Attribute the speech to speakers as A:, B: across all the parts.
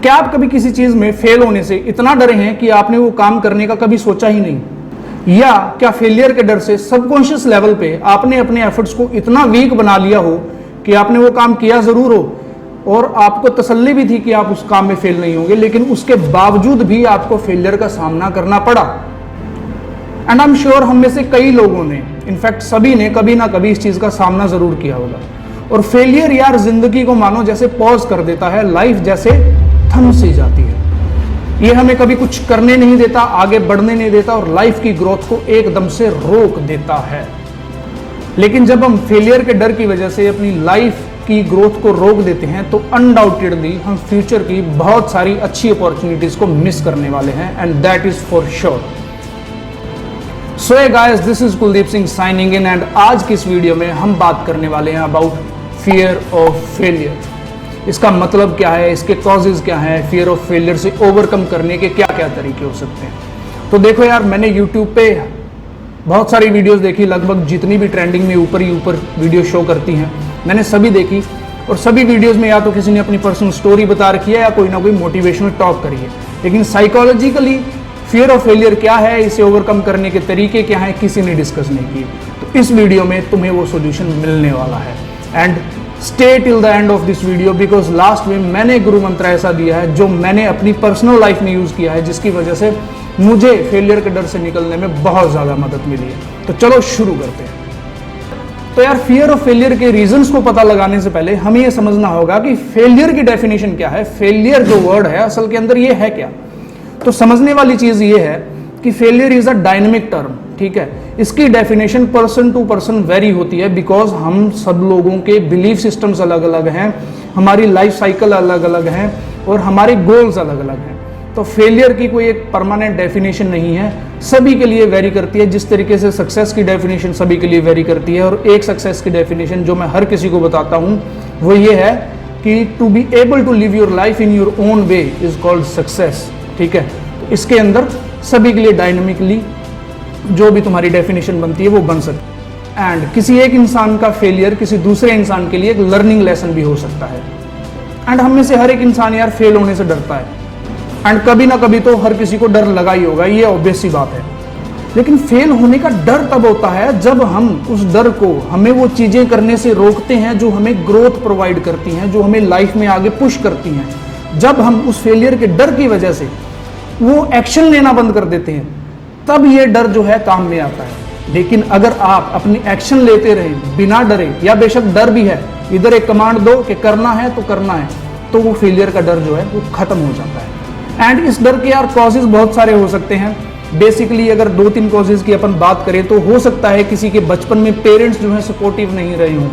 A: क्या आप कभी किसी चीज में फेल होने से इतना डरे हैं कि आपने वो काम करने का कभी सोचा ही नहीं? या क्या फेलियर के डर से सबकॉन्शियस लेवल पे आपने अपने एफर्ट्स को इतना वीक बना लिया हो कि आपने वो काम किया जरूर हो और आपको तसल्ली भी थी कि आप उस काम में फेल नहीं होंगे, लेकिन उसके बावजूद भी आपको फेलियर का सामना करना पड़ा? एंड आई एम श्योर हम में से कई लोगों ने, इनफैक्ट सभी ने कभी ना कभी इस चीज का सामना जरूर किया होगा। और फेलियर यार जिंदगी को मानो जैसे पॉज कर देता है, लाइफ जैसे थम सी जाती है। ये हमें कभी कुछ करने नहीं देता, आगे बढ़ने नहीं देता और लाइफ की ग्रोथ को एकदम से रोक देता है। लेकिन जब हम फेलियर के डर की वजह से अपनी लाइफ की ग्रोथ को रोक देते हैं तो अनडाउटेडली हम फ्यूचर की बहुत सारी अच्छी अपॉर्चुनिटीज को मिस करने वाले हैं, and that is for sure. So hey guys, this is Kuldeep Singh signing in, and आज की इस वीडियो में हम बात करने वाले हैं अबाउट फियर ऑफ फेलियर। इसका मतलब क्या है, इसके कॉजेज क्या हैं, फियर ऑफ फेलियर से ओवरकम करने के क्या क्या तरीके हो सकते हैं। तो देखो यार, मैंने यूट्यूब पे बहुत सारी वीडियोस देखी, लगभग जितनी भी ट्रेंडिंग में ऊपर ही ऊपर वीडियो शो करती हैं मैंने सभी देखी, और सभी वीडियोस में या तो किसी ने अपनी पर्सनल स्टोरी बता रखी है या कोई ना कोई मोटिवेशनल टॉक करी है। लेकिन साइकोलॉजिकली फियर ऑफ फेलियर क्या है, इसे ओवरकम करने के तरीके क्या हैं, किसी ने डिस्कस नहीं किए। तो इस वीडियो में तुम्हें वो सोल्यूशन मिलने वाला है, and stay till the end of this video, because last में मैंने गुरु मंत्र ऐसा दिया है जो मैंने अपनी पर्सनल लाइफ में यूज किया है, जिसकी वजह से मुझे फेलियर के डर से निकलने में बहुत ज्यादा मदद मिली है। तो चलो शुरू करते हैं। तो यार, फियर ऑफ फेलियर के रीजंस को पता लगाने से पहले हमें यह समझना होगा कि फेलियर की डेफिनेशन क्या है। फेलियर जो वर्ड है असल के अंदर ये है क्या। तो समझने वाली चीज ये है कि failure is a dynamic term, ठीक है। इसकी definition person to person vary होती है, बिकॉज हम सब लोगों के बिलीफ सिस्टम्स अलग अलग हैं, हमारी लाइफ साइकिल अलग अलग है और हमारे गोल्स अलग अलग हैं। तो फेलियर की कोई एक परमानेंट डेफिनेशन नहीं है, सभी के लिए वेरी करती है। जिस तरीके से सक्सेस की डेफिनेशन सभी के लिए वेरी करती है, और एक सक्सेस की डेफिनेशन जो मैं हर किसी को बताता हूं वो ये है कि to be able to live your life in your own way is called success, ठीक है। तो इसके अंदर सभी के लिए डायनेमिकली जो भी तुम्हारी डेफिनेशन बनती है वो बन सकती है। एंड किसी एक इंसान का फेलियर किसी दूसरे इंसान के लिए एक लर्निंग लेसन भी हो सकता है। एंड हम में से हर एक इंसान यार फेल होने से डरता है, एंड कभी ना कभी तो हर किसी को डर लगा ही होगा, ये ऑब्वियस सी बात है। लेकिन फेल होने का डर तब होता है जब हम उस डर को, हमें वो चीजें करने से रोकते हैं जो हमें ग्रोथ प्रोवाइड करती हैं, जो हमें लाइफ में आगे पुश करती हैं। जब हम उस फेलियर के डर की वजह से वो एक्शन लेना बंद कर देते हैं, तब ये डर जो है काम में आता है। लेकिन अगर आप अपनी एक्शन लेते रहे बिना डरे, या बेशक डर भी है, इधर एक कमांड दो कि करना है तो करना है, तो वो फेलियर का डर जो है वो खत्म हो जाता है। एंड इस डर के यार कॉजेज बहुत सारे हो सकते हैं। बेसिकली अगर 2-3 कॉजेज की अपन बात करें तो हो सकता है किसी के बचपन में पेरेंट्स जो है सपोर्टिव नहीं रहे हों,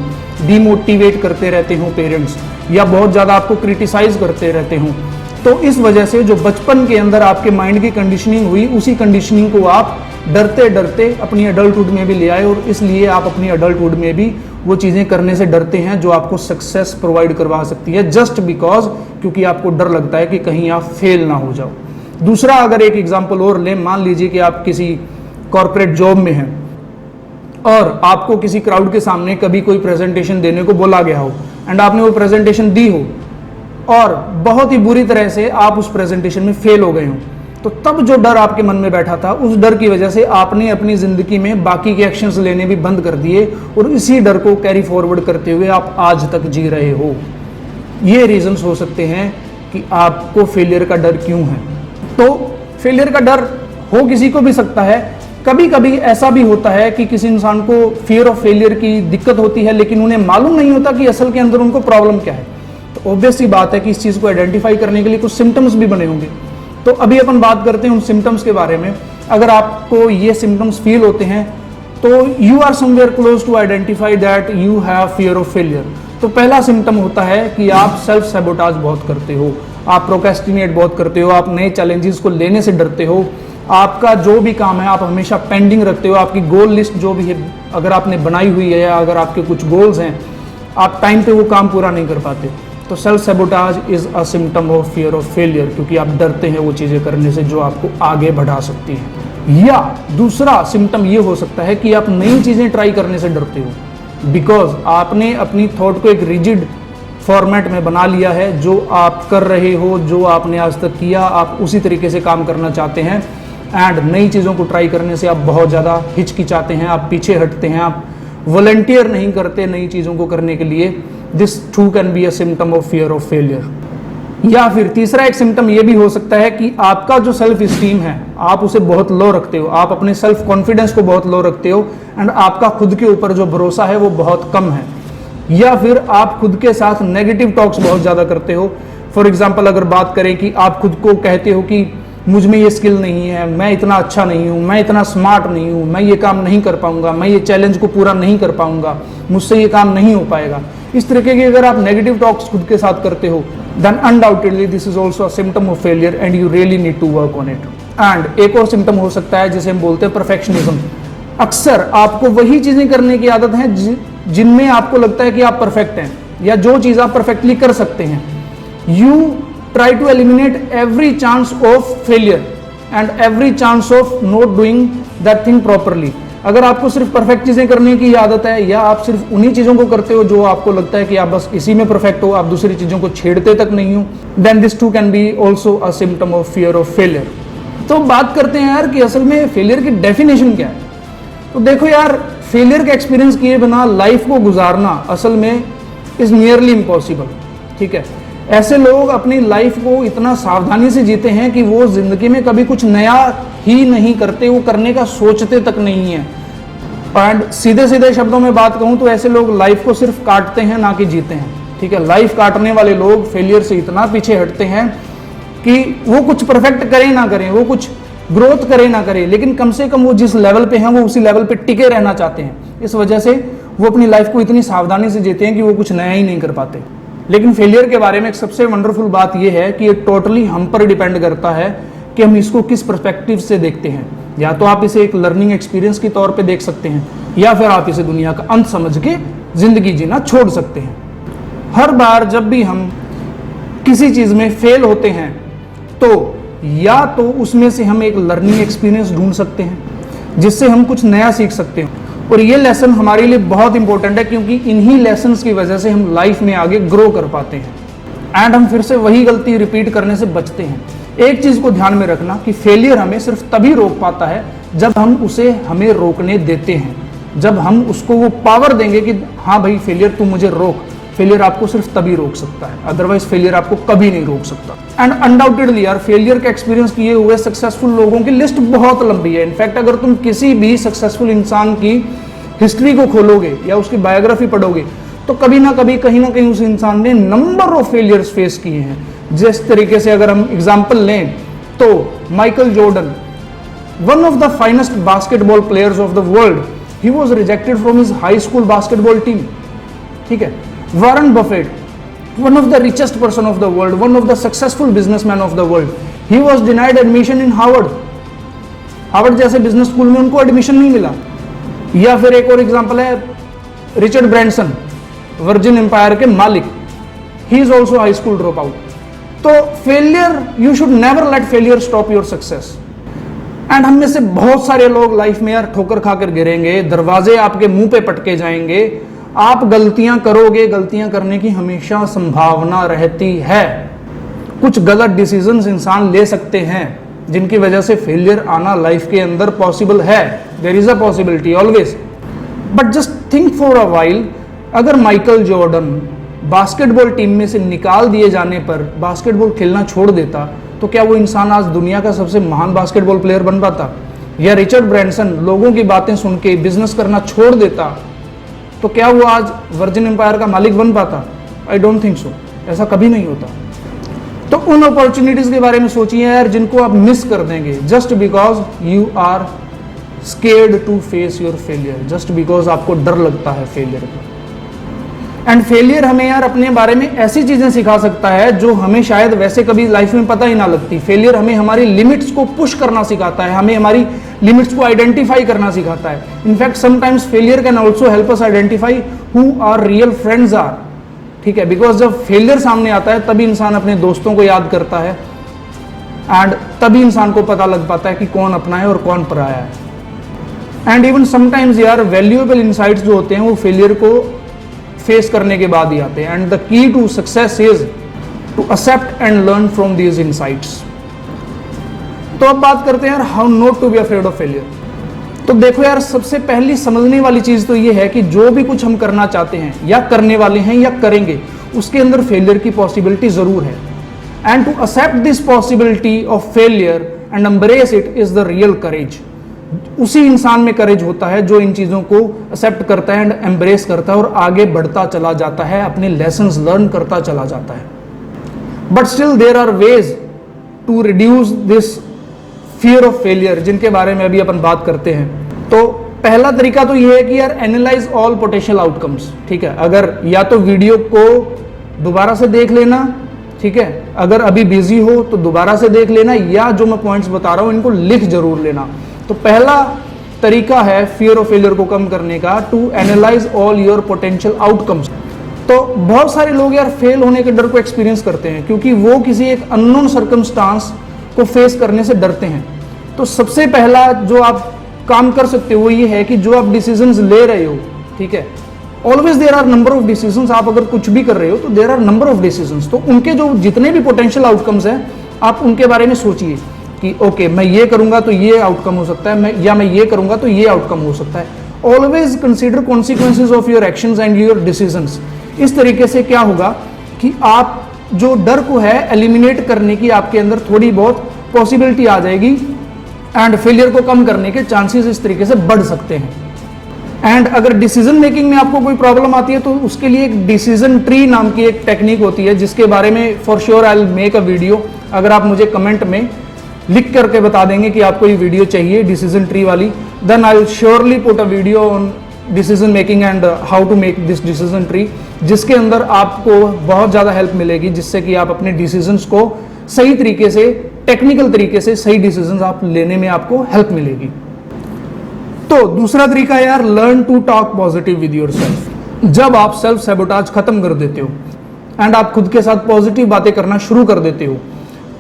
A: डिमोटिवेट करते रहते हों पेरेंट्स, या बहुत ज़्यादा आपको क्रिटिसाइज करते रहते हों। तो इस वजह से जो बचपन के अंदर आपके माइंड की कंडीशनिंग हुई, उसी कंडीशनिंग को आप डरते डरते अपनी अडल्टहुड में भी ले आए, और इसलिए आप अपनी अडल्टहुड में भी वो चीज़ें करने से डरते हैं जो आपको सक्सेस प्रोवाइड करवा सकती है, जस्ट बिकॉज क्योंकि आपको डर लगता है कि कहीं आप फेल ना हो जाओ। दूसरा, अगर एक एग्जाम्पल और लें, मान लीजिए कि आप किसी कॉर्पोरेट जॉब में हैं और आपको किसी क्राउड के सामने कभी कोई प्रेजेंटेशन देने को बोला गया हो, एंड आपने वो प्रेजेंटेशन दी हो और बहुत ही बुरी तरह से आप उस प्रेजेंटेशन में फेल हो गए हो, तो तब जो डर आपके मन में बैठा था, उस डर की वजह से आपने अपनी जिंदगी में बाकी के एक्शंस लेने भी बंद कर दिए, और इसी डर को कैरी फॉरवर्ड करते हुए आप आज तक जी रहे हो। ये रीजंस हो सकते हैं कि आपको फेलियर का डर क्यों है। तो फेलियर का डर हो किसी को भी सकता है। कभी कभी ऐसा भी होता है कि किसी इंसान को फियर ऑफ फेलियर की दिक्कत होती है, लेकिन उन्हें मालूम नहीं होता कि असल के अंदर उनको प्रॉब्लम क्या है। तो ऑब्वियस सी बात है कि इस चीज को आइडेंटिफाई करने के लिए कुछ सिम्टम्स भी बने होंगे। तो अभी अपन बात करते हैं उन सिम्टम्स के बारे में। अगर आपको ये सिम्टम्स फील होते हैं तो you are somewhere close to identify that you have fear of failure. तो पहला सिम्टम होता है कि आप सेल्फ सैबोटाज बहुत करते हो, आप प्रोक्रेस्टिनेट बहुत करते हो, आप नए चैलेंजेस को लेने से डरते हो, आपका जो भी काम है आप हमेशा पेंडिंग रखते हो, आपकी गोल लिस्ट जो भी है अगर आपने बनाई हुई है या अगर आपके कुछ गोल्स हैं, आप टाइम पे वो काम पूरा नहीं कर पाते। तो self sabotage is a symptom of fear of failure, क्योंकि आप डरते हैं वो चीज़ें करने से जो आपको आगे बढ़ा सकती हैं। या दूसरा सिम्टम ये हो सकता है कि आप नई चीज़ें ट्राई करने से डरते हो, बिकॉज आपने अपनी थॉट को एक रिजिड फॉर्मेट में बना लिया है। जो आप कर रहे हो, जो आपने आज तक किया, आप उसी तरीके से काम करना चाहते हैं एंड नई चीज़ों को ट्राई करने से आप बहुत ज़्यादा हिचकिचाते हैं, आप पीछे हटते हैं, आप वॉलंटियर नहीं करते नई चीज़ों को करने के लिए। This too can be a symptom of fear of failure. या फिर तीसरा एक सिम्टम ये भी हो सकता है कि आपका जो सेल्फ स्टीम है आप उसे बहुत लो रखते हो, आप अपने सेल्फ कॉन्फिडेंस को बहुत लो रखते हो एंड आपका खुद के ऊपर जो भरोसा है वो बहुत कम है। या फिर आप खुद के साथ नेगेटिव टॉक्स बहुत ज़्यादा करते हो। फॉर एग्जाम्पल अगर बात करें कि आप खुद को कहते हो कि मुझ में ये स्किल नहीं है, मैं इतना अच्छा नहीं हूँ, मैं इतना स्मार्ट नहीं हूँ, मैं ये काम नहीं कर पाऊंगा, मैं ये चैलेंज को पूरा नहीं कर पाऊंगा, मुझसे ये काम नहीं हो पाएगा। इस तरीके की अगर आप नेगेटिव टॉक्स खुद के साथ करते हो then undoubtedly this is also a symptom of failure and you really need to work on it. And एक और सिम्टम हो सकता है जिसे हम बोलते हैं परफेक्शनिज्म। अक्सर आपको वही चीजें करने की आदत है जिनमें आपको लगता है कि आप परफेक्ट हैं या जो चीज आप परफेक्टली कर सकते हैं। You try to eliminate every chance of failure and every chance of not doing that thing properly. अगर आपको सिर्फ परफेक्ट चीजें करने की आदत है या आप सिर्फ उन्हीं चीजों को करते हो जो आपको लगता है कि आप बस इसी में परफेक्ट हो, आप दूसरी चीजों को छेड़ते तक नहीं हो, then this too can be also a symptom of fear of failure. तो बात करते हैं यार कि असल में फेलियर की डेफिनेशन क्या है। तो देखो यार, फेलियर का एक्सपीरियंस किए बिना लाइफ को गुजारना असल में इज नियरली इम्पॉसिबल। ठीक है, ऐसे लोग अपनी लाइफ को इतना सावधानी से जीते हैं कि वो जिंदगी में कभी कुछ नया ही नहीं करते, वो करने का सोचते तक नहीं है। एंड सीधे सीधे शब्दों में बात कहूं तो ऐसे लोग लाइफ को सिर्फ काटते हैं ना कि जीते हैं। ठीक है, लाइफ काटने वाले लोग फेलियर से इतना पीछे हटते हैं कि वो कुछ परफेक्ट करें ना करें, वो कुछ ग्रोथ करे ना करे, लेकिन कम से कम वो जिस लेवल पे हैं वो उसी लेवल पे टिके रहना चाहते हैं। इस वजह से वो अपनी लाइफ को इतनी सावधानी से जीते हैं कि वो कुछ नया ही नहीं कर पाते। लेकिन फेलियर के बारे में एक सबसे वंडरफुल बात यह है कि ये टोटली हम पर डिपेंड करता है कि हम इसको किस पर्सपेक्टिव से देखते हैं। या तो आप इसे एक लर्निंग एक्सपीरियंस के तौर पे देख सकते हैं या फिर आप इसे दुनिया का अंत समझ के जिंदगी जीना छोड़ सकते हैं। हर बार जब भी हम किसी चीज में फेल होते हैं तो या तो उसमें से हम एक लर्निंग एक्सपीरियंस ढूंढ सकते हैं जिससे हम कुछ नया सीख सकते हैं। और ये लेसन हमारे लिए बहुत इंपॉर्टेंट है क्योंकि इन्हीं लेसन्स की वजह से हम लाइफ में आगे ग्रो कर पाते हैं एंड हम फिर से वही गलती रिपीट करने से बचते हैं। एक चीज को ध्यान में रखना कि फेलियर हमें सिर्फ तभी रोक पाता है जब हम उसे हमें रोकने देते हैं, जब हम उसको वो पावर देंगे कि हाँ भाई फेलियर तू मुझे रोक। फेलियर आपको सिर्फ तभी रोक सकता है, अदरवाइज फेलियर आपको कभी नहीं रोक सकता। एंड अनडाउटेडली यार, फेलियर का एक्सपीरियंस किए हुए सक्सेसफुल लोगों की लिस्ट बहुत लंबी है। इनफैक्ट अगर तुम किसी भी सक्सेसफुल इंसान की हिस्ट्री को खोलोगे या उसकी बायोग्राफी पढ़ोगे तो कभी ना कहीं उस इंसान ने नंबर ऑफ फेलियर्स फेस किए हैं। जिस तरीके से अगर हम एग्जांपल लें तो Michael Jordan, one of the finest basketball players of the world, he was rejected from his high school basketball team. ठीक है, Warren Buffett, one of the richest person of the world, one of the successful businessman of the world, he was denied admission in Harvard जैसे business school में उनको admission नहीं मिला। या फिर एक और एग्जांपल है रिचर्ड ब्रांसन, वर्जिन एम्पायर के मालिक, he is also high school drop out. तो failure, you should never let failure stop your success. And हम में से बहुत सारे लोग लाइफ में यार ठोकर खाकर गिरेंगे, दरवाजे आपके मुंह पे पटके जाएंगे, आप गलतियां करोगे, गलतियां करने की हमेशा संभावना रहती है। कुछ गलत डिसीजंस इंसान ले सकते हैं जिनकी वजह से फेलियर आना लाइफ के अंदर पॉसिबल है। There is a possibility always, but just think for a while, अगर माइकल जॉर्डन बास्केटबॉल टीम में से निकाल दिए जाने पर बास्केटबॉल खेलना छोड़ देता तो क्या वो इंसान आज दुनिया का सबसे महान बास्केटबॉल प्लेयर बन पाता? या रिचर्ड ब्रांसन लोगों की बातें सुन के बिजनेस करना छोड़ देता तो क्या वो आज वर्जिन एम्पायर का मालिक बन पाता? आई डोंट थिंक सो, ऐसा कभी नहीं होता। तो उन अपॉर्चुनिटीज के बारे में सोचिए यार जिनको आप मिस कर देंगे just because you are scared to face your failure, just because आपको डर लगता है फेलियर का। एंड फेलियर हमें यार अपने बारे में ऐसी चीजें सिखा सकता है जो हमें शायद वैसे कभी लाइफ में पता ही ना लगती। फेलियर हमें हमारी लिमिट्स को पुश करना सिखाता है, हमें हमारी लिमिट्स को आइडेंटिफाई करना सिखाता है। In fact sometimes failure can also help us identify who our real friends are. ठीक है, बिकॉज जब फेलियर सामने आता है तभी इंसान अपने दोस्तों को याद करता है एंड तभी इंसान को पता लग पाता है कि कौन अपना है और कौन पराया है। एंड इवन समटाइम्स यार वैल्यूएबल इनसाइट्स जो होते हैं वो फेलियर को फेस करने के बाद ही आते हैं। And the key to success is to accept and learn from these insights. तो अब बात करते हैं यार how not to be afraid of failure. तो देखो यार, सबसे पहली समझने वाली चीज तो ये है कि जो भी कुछ हम करना चाहते हैं या करने वाले हैं या करेंगे, उसके अंदर फेलियर की पॉसिबिलिटी जरूर है। And to accept this possibility of failure and embrace it is the real courage. उसी इंसान में करेज होता है जो इन चीजों को एक्सेप्ट करता है एंड एम्ब्रेस करता है और आगे बढ़ता चला जाता है, अपने लेसन्स लर्न करता चला जाता है। But still there are ways to reduce this fear of failure, जिनके बारे में अभी अपन बात करते हैं। तो पहला तरीका तो यह है कि यार एनालाइज ऑल पोटेंशियल आउटकम्स। ठीक है, अगर या तो वीडियो को दोबारा से देख लेना, ठीक है, अगर अभी बिजी हो तो दोबारा से देख लेना, या जो मैं पॉइंट्स बता रहा हूं इनको लिख जरूर लेना। तो पहला तरीका है फियर ऑफ फेलियर को कम करने का, to analyse all your potential outcomes. तो बहुत सारे लोग यार फेल होने के डर को एक्सपीरियंस करते हैं क्योंकि वो किसी एक अननोन सर्कमस्टांस को फेस करने से डरते हैं। तो सबसे पहला जो आप काम कर सकते हो वो ये है कि जो आप डिसीजंस ले रहे हो, ठीक है, always there are number of decisions. आप अगर कुछ भी कर रहे हो तो there are number of decisions. तो उनके जो जितने भी पोटेंशियल आउटकम्स हैं आप उनके बारे में सोचिए कि ओके मैं ये करूंगा तो ये आउटकम हो सकता है, मैं ये करूंगा तो ये आउटकम हो सकता है। Always consider consequences of your actions and your decisions. इस तरीके से क्या होगा कि आप जो डर को है एलिमिनेट करने की आपके अंदर थोड़ी बहुत पॉसिबिलिटी आ जाएगी एंड फेलियर को कम करने के चांसेस इस तरीके से बढ़ सकते हैं। एंड अगर डिसीजन मेकिंग में आपको कोई प्रॉब्लम आती है तो उसके लिए एक डिसीजन ट्री नाम की एक टेक्निक होती है, जिसके बारे में for sure I will make a video. अगर आप मुझे कमेंट में लिख करके बता देंगे कि आपको ये वीडियो चाहिए डिसीजन ट्री वाली, then I will surely put a video on decision making and how to make this decision tree, जिसके अंदर आपको बहुत ज़्यादा हेल्प मिलेगी, जिससे कि आप अपने डिसीजंस को सही तरीके से, टेक्निकल तरीके से सही डिसीजंस आप लेने में आपको हेल्प मिलेगी। तो दूसरा तरीका है यार, learn to talk positive with yourself. जब आप सेल्फ सैबोटाज खत्म कर देते हो एंड आप खुद के साथ पॉजिटिव बातें करना शुरू कर देते हो,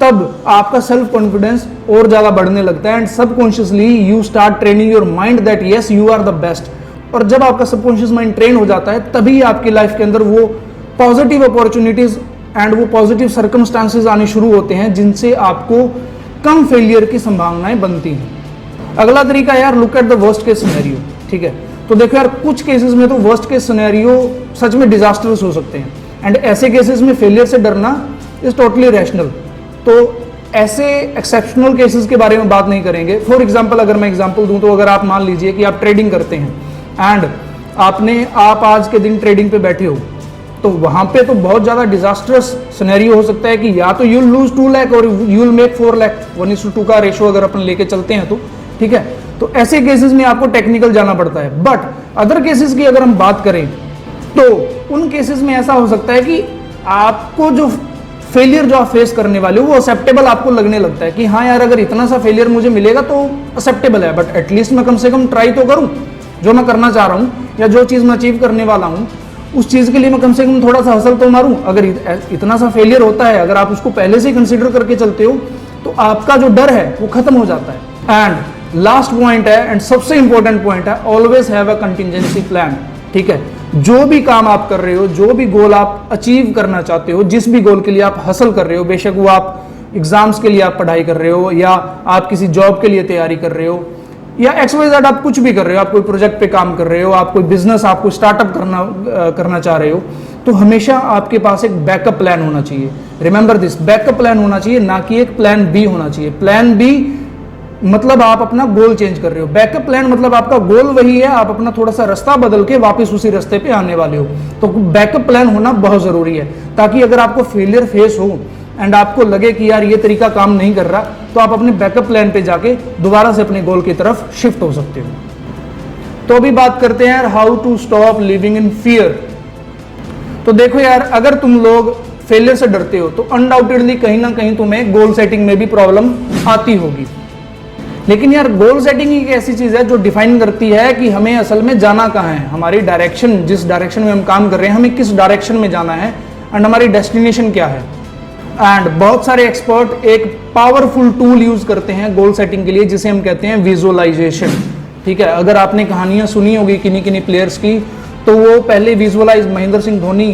A: तब आपका सेल्फ कॉन्फिडेंस और ज्यादा बढ़ने लगता है and subconsciously you start training your mind that yes you are the best. और जब आपका सबकॉन्शियस माइंड ट्रेन हो जाता है तभी आपकी लाइफ के अंदर वो पॉजिटिव अपॉर्चुनिटीज एंड वो पॉजिटिव सर्कमस्टांसेस आने शुरू होते हैं, जिनसे आपको कम फेलियर की संभावनाएं बनती हैं। अगला तरीका यार, look at the worst case scenario. ठीक है, तो देखो यार, कुछ केसेस में तो वर्स्ट केस सिनेरियो सच में डिजास्टर्स हो सकते हैं एंड ऐसे केसेस में फेलियर से डरना इज टोटली रैशनल। तो ऐसे एक्सेप्शनल केसेस के बारे में बात नहीं करेंगे। फॉर एग्जांपल अगर मैं एग्जांपल दूं तो अगर आप मान लीजिए कि आप ट्रेडिंग करते हैं एंड आप आज के दिन ट्रेडिंग पे बैठे हो, तो वहां पे तो बहुत ज्यादा डिजास्टरस सिनेरियो हो सकता है कि या तो यूल लूज 2 लाख और यूल मेक 4 लाख, 1:2 का रेशो अगर अपन लेके चलते हैं तो ठीक है। तो ऐसे केसेस में आपको टेक्निकल जाना पड़ता है। बट अदर केसेस की अगर हम बात करें तो उन केसेस में ऐसा हो सकता है कि आपको जो फेलियर जो आप फेस करने वाले हो वो एक्सेप्टेबल आपको लगने लगता है कि हाँ यार, अगर इतना सा फेलियर मुझे मिलेगा तो एक्सेप्टेबल है, बट एटलीस्ट मैं कम से कम ट्राई तो करूं जो मैं करना चाह रहा हूं या जो चीज मैं अचीव करने वाला हूं उस चीज के लिए मैं कम से कम थोड़ा सा हसल तो मारूं। अगर इतना सा फेलियर होता है, अगर आप उसको पहले से कंसीडर करके चलते हो तो आपका जो डर है वो खत्म हो जाता है। एंड लास्ट पॉइंट है एंड सबसे इंपॉर्टेंट पॉइंट है, always have a contingency plan. ठीक है, जो भी काम आप कर रहे हो, जो भी गोल आप अचीव करना चाहते हो, जिस भी गोल के लिए आप हसल कर रहे हो, बेशक वो आप एग्जाम्स के लिए आप पढ़ाई कर रहे हो या आप किसी जॉब के लिए तैयारी कर रहे हो या XYZ आप कुछ भी कर रहे हो, आप कोई प्रोजेक्ट पे काम कर रहे हो, आप कोई बिजनेस, आप कोई स्टार्टअप करना चाह रहे हो, तो हमेशा आपके पास एक बैकअप प्लान होना चाहिए। रिमेंबर दिस, बैकअप प्लान होना चाहिए, ना कि एक प्लान बी होना चाहिए। प्लान बी मतलब आप अपना गोल चेंज कर रहे हो, बैकअप प्लान मतलब आपका गोल वही है, आप अपना थोड़ा सा रास्ता बदल के वापस उसी रास्ते पे आने वाले हो। तो बैकअप प्लान होना बहुत जरूरी है, ताकि अगर आपको फेलियर फेस हो एंड आपको लगे कि यार ये तरीका काम नहीं कर रहा, तो आप अपने बैकअप प्लान पे जाके दोबारा से अपने गोल की तरफ शिफ्ट हो सकते हो। तो अभी बात करते हैं यार, how to stop living in fear. तो देखो यार, अगर तुम लोग फेलियर से डरते हो तो अनडाउटेडली कहीं ना कहीं तुम्हें गोल सेटिंग में भी प्रॉब्लम आती होगी। लेकिन यार, गोल सेटिंग एक ऐसी चीज है जो डिफाइन करती है कि हमें असल में जाना कहाँ है, हमारी डायरेक्शन, जिस डायरेक्शन में हम काम कर रहे हैं, हमें किस डायरेक्शन में जाना है एंड हमारी डेस्टिनेशन क्या है। एंड बहुत सारे एक्सपर्ट एक पावरफुल टूल यूज करते हैं गोल सेटिंग के लिए, जिसे हम कहते हैं विजुअलाइजेशन। ठीक है, अगर आपने कहानियां सुनी होगी किन्हीं किन्हीं प्लेयर्स की, तो वो पहले विजुअलाइज, महेंद्र सिंह धोनी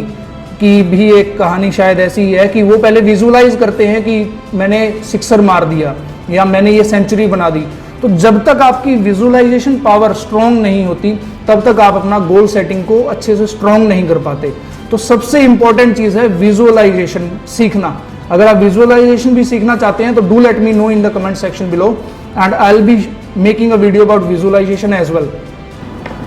A: की भी एक कहानी शायद ऐसी ही है कि वो पहले विजुअलाइज करते हैं कि मैंने सिक्सर मार दिया या मैंने ये सेंचुरी बना दी। तो जब तक आपकी विजुअलाइजेशन पावर स्ट्रांग नहीं होती तब तक आप अपना गोल सेटिंग को अच्छे से स्ट्रांग नहीं कर पाते। तो सबसे इंपॉर्टेंट चीज है विजुअलाइजेशन सीखना। अगर आप विजुअलाइजेशन भी सीखना चाहते हैं तो do let me know in the comment section below and I will be making a video about visualisation as well.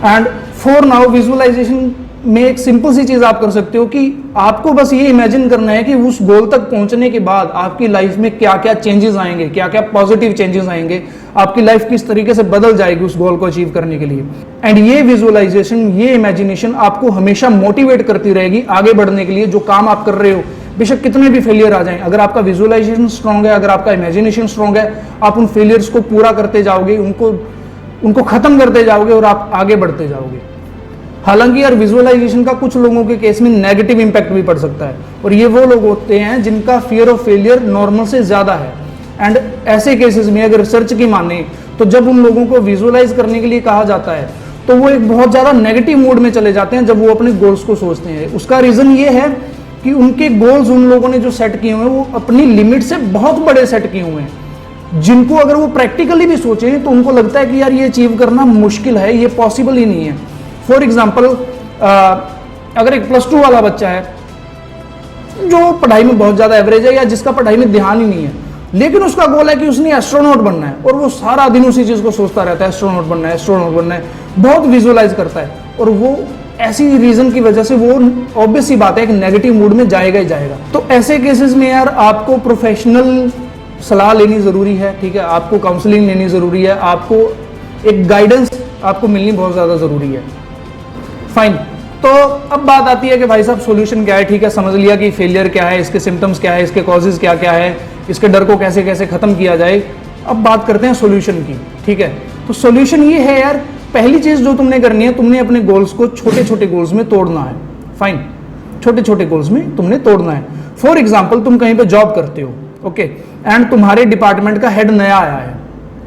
A: And for now visualisation में एक सिंपल सी चीज आप कर सकते हो कि आपको बस ये इमेजिन करना है कि उस गोल तक पहुंचने के बाद आपकी लाइफ में क्या क्या चेंजेस आएंगे, क्या क्या पॉजिटिव चेंजेस आएंगे, आपकी लाइफ किस तरीके से बदल जाएगी उस गोल को अचीव करने के लिए। एंड ये विजुअलाइजेशन, ये इमेजिनेशन आपको हमेशा मोटिवेट करती रहेगी आगे बढ़ने के लिए। जो काम आप कर रहे हो, बेशक कितने भी फेलियर आ जाएं, अगर आपका विजुअलाइजेशन स्ट्रांग है, अगर आपका इमेजिनेशन स्ट्रांग है, आप उन फेलियर्स को पूरा करते जाओगे, उनको खत्म करते जाओगे और आप आगे बढ़ते जाओगे। हालांकि यार विजुअलाइजेशन का कुछ लोगों के केस में नेगेटिव इंपैक्ट भी पड़ सकता है, और ये वो लोग होते हैं जिनका फियर ऑफ फेलियर नॉर्मल से ज्यादा है। एंड ऐसे केसेस में अगर रिसर्च की माने तो जब उन लोगों को विजुअलाइज करने के लिए कहा जाता है तो वो एक बहुत ज्यादा नेगेटिव मूड में चले जाते हैं जब वो अपने गोल्स को सोचते हैं। उसका रीजन ये है कि उनके गोल्स उन लोगों ने जो सेट किए हुए हैं वो अपनी लिमिट से बहुत बड़े सेट किए हुए हैं, जिनको अगर वो प्रैक्टिकली भी सोचे तो उनको लगता है कि यार ये अचीव करना मुश्किल है, ये पॉसिबल ही नहीं है। फॉर एग्जाम्पल, अगर एक +2 वाला बच्चा है जो पढ़ाई में बहुत ज्यादा एवरेज है या जिसका पढ़ाई में ध्यान ही नहीं है, लेकिन उसका गोल है कि उसने एस्ट्रोनॉट बनना है और वो सारा दिन उसी चीज को सोचता रहता है, एस्ट्रोनॉट बनना है, एस्ट्रोनॉट बनना है, बहुत विजुअलाइज करता है, और वो ऐसी रीजन की वजह से वो ऑब्वियस सी बात है एक नेगेटिव मूड में जाएगा ही जाएगा। तो ऐसे केसेस में यार आपको प्रोफेशनल सलाह लेनी जरूरी है, ठीक है, आपको काउंसलिंग लेनी जरूरी है, आपको एक गाइडेंस आपको मिलनी बहुत ज्यादा जरूरी है। फाइन, तो अब बात आती है कि भाई साहब सॉल्यूशन क्या है। ठीक है, समझ लिया कि फेलियर क्या है, इसके सिम्टम्स क्या है, इसके कॉजेज क्या क्या है, इसके डर को कैसे कैसे खत्म किया जाए। अब बात करते हैं सॉल्यूशन की। ठीक है, तो सॉल्यूशन ये है यार, पहली चीज जो तुमने करनी है, तुमने अपने गोल्स को छोटे छोटे गोल्स में तोड़ना है। फाइन, छोटे छोटे गोल्स में तुमने तोड़ना है। फॉर एग्जाम्पल, तुम कहीं पे जॉब करते हो, ओके, एंड तुम्हारे डिपार्टमेंट का हेड नया आया है।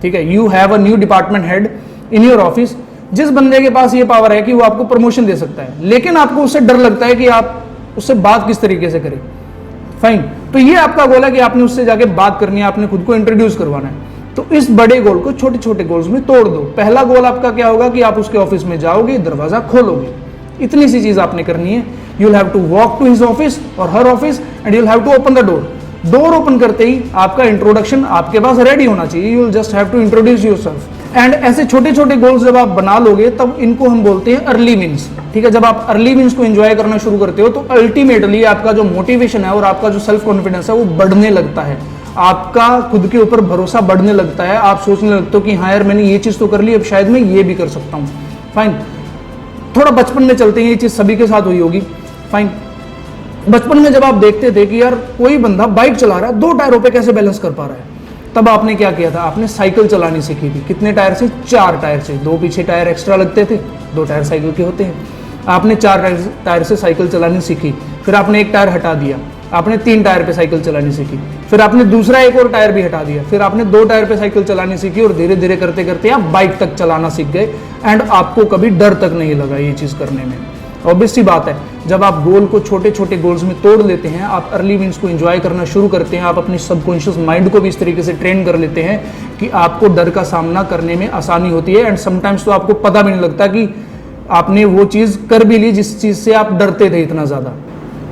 A: ठीक है, you have a new department head in your office. जिस बंदे के पास ये पावर है कि वो आपको प्रमोशन दे सकता है, लेकिन आपको उससे डर लगता है कि आप उससे बात किस तरीके से करें। फाइन, तो ये आपका गोल है कि आपने उससे जाके बात करनी है, आपने खुद को इंट्रोड्यूस करवाना है। तो इस बड़े गोल को छोटे छोटे गोल्स में तोड़ दो। पहला गोल आपका क्या होगा कि आप उसके ऑफिस में जाओगे, दरवाजा खोलोगे। इतनी सी चीज आपने करनी है। You will have to walk to his office और हर office and you will have to open the door. Door open करते ही आपका इंट्रोडक्शन आपके पास रेडी होना चाहिए। You will just have to introduce yourself. And ऐसे छोटे छोटे गोल्स जब आप बना लोगे तब इनको हम बोलते हैं अर्ली विन्स। ठीक है, जब आप अर्ली विन्स को एंजॉय करना शुरू करते हो तो अल्टीमेटली आपका जो मोटिवेशन है और आपका जो सेल्फ कॉन्फिडेंस है वो बढ़ने लगता है। आपका खुद के ऊपर भरोसा बढ़ने लगता है। आप सोचने लगते हो कि हाँ यार, मैंने ये चीज तो कर ली, अब शायद मैं ये भी कर सकता हूँ। फाइन, थोड़ा बचपन में चलते हैं, ये चीज सभी के साथ हुई होगी। फाइन, बचपन में जब आप देखते थे कि यार कोई बंदा बाइक चला रहा है, 2 टायरों पे कैसे बैलेंस कर पा रहा है, तब आपने क्या किया था, आपने साइकिल चलानी सीखी थी। कितने टायर से? 4 टायर से। 2 पीछे टायर एक्स्ट्रा लगते थे, 2 टायर साइकिल के होते हैं। आपने 4 टायर से साइकिल चलानी सीखी, फिर आपने 1 टायर हटा दिया, आपने 3 टायर पे साइकिल चलानी सीखी, फिर आपने दूसरा 1 और टायर भी हटा दिया, फिर आपने 2 टायर पे साइकिल चलानी सीखी, और धीरे धीरे करते करते आप बाइक तक चलाना सीख गए। एंड आपको कभी डर तक नहीं लगा ये चीज करने में। ऑब्वियस सी बात है, जब आप गोल को छोटे छोटे गोल्स में तोड़ लेते हैं, आप अर्ली विन्स को एंजॉय करना शुरू करते हैं, आप अपनी सबकॉन्शियस माइंड को भी इस तरीके से ट्रेन कर लेते हैं कि आपको डर का सामना करने में आसानी होती है। एंड समटाइम्स तो आपको पता भी नहीं लगता कि आपने वो चीज कर भी ली जिस चीज से आप डरते थे इतना ज्यादा।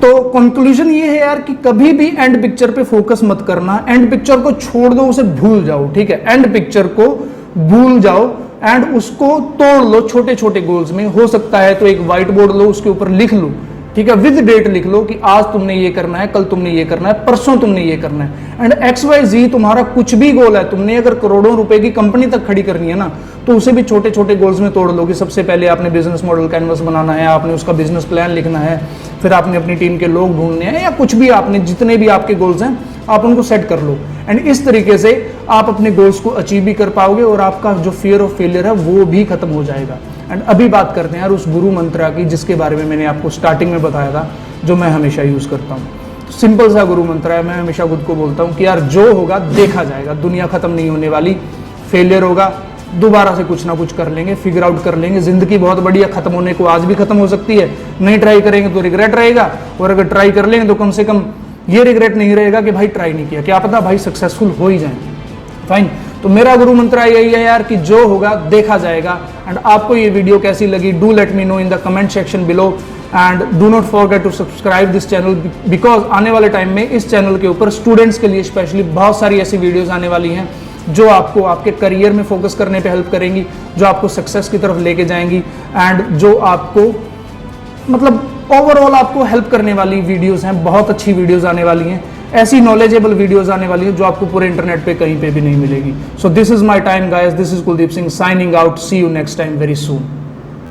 A: तो कंक्लूजन ये है यार कि कभी भी एंड पिक्चर पे फोकस मत करना। एंड पिक्चर को छोड़ दो, उसे भूल जाओ। ठीक है, एंड पिक्चर को भूल जाओ एंड उसको तोड़ लो छोटे छोटे गोल्स में। हो सकता है तो एक व्हाइट बोर्ड लो, उसके ऊपर लिख लो, ठीक है, विद डेट लिख लो कि आज तुमने ये करना है, कल तुमने ये करना है, परसों तुमने ये करना है। एंड XYZ तुम्हारा कुछ भी गोल है, तुमने अगर करोड़ों रुपए की कंपनी तक खड़ी करनी है ना, तो उसे भी छोटे छोटे गोल्स में तोड़ लो कि सबसे पहले आपने बिजनेस मॉडल कैनवस बनाना है, आपने उसका बिजनेस प्लान लिखना है, फिर आपने अपनी टीम के लोग ढूंढने हैं, या कुछ भी आपने जितने भी आपके गोल्स हैं आप उनको सेट कर लो। एंड इस तरीके से आप अपने गोल्स को अचीव भी कर पाओगे और आपका जो फियर ऑफ फेलियर है वो भी खत्म हो जाएगा। एंड अभी बात करते हैं यार उस गुरु मंत्रा की जिसके बारे में मैंने आपको स्टार्टिंग में बताया था, जो मैं हमेशा यूज करता हूँ। तो सिंपल सा गुरु मंत्र है। मैं हमेशा खुद को बोलता हूँ कि यार जो होगा देखा जाएगा, दुनिया खत्म नहीं होने वाली। फेलियर होगा, दोबारा से कुछ ना कुछ कर लेंगे, फिगर आउट कर लेंगे। जिंदगी बहुत बढ़िया, खत्म होने को आज भी खत्म हो सकती है। नहीं ट्राई करेंगे तो रिग्रेट रहेगा, और अगर ट्राई कर लेंगे तो कम से कम ये रिग्रेट नहीं रहेगा कि भाई ट्राई नहीं किया। क्या पता भाई सक्सेसफुल हो ही जाए। फाइन। तो मेरा गुरु मंत्र यही है यार कि जो होगा देखा जाएगा। एंड आपको ये वीडियो कैसी लगी, do let me know in the comment section below. And do not forget to subscribe this channel, because आने वाले टाइम में इस चैनल के ऊपर स्टूडेंट्स के लिए स्पेशली बहुत सारी ऐसी वीडियोस आने वाली हैं जो आपको आपके करियर में फोकस करने पे हेल्प करेंगी, जो आपको सक्सेस की तरफ लेके जाएंगी, एंड जो आपको मतलब ओवरऑल आपको हेल्प करने वाली वीडियोस हैं। बहुत अच्छी वीडियोस आने वाली हैं, ऐसी नॉलेजेबल वीडियोस आने वाली हैं जो आपको पूरे इंटरनेट पे कहीं पे भी नहीं मिलेगी। So this is my time guys, this is Kuldeep Singh signing out. See you next time very soon.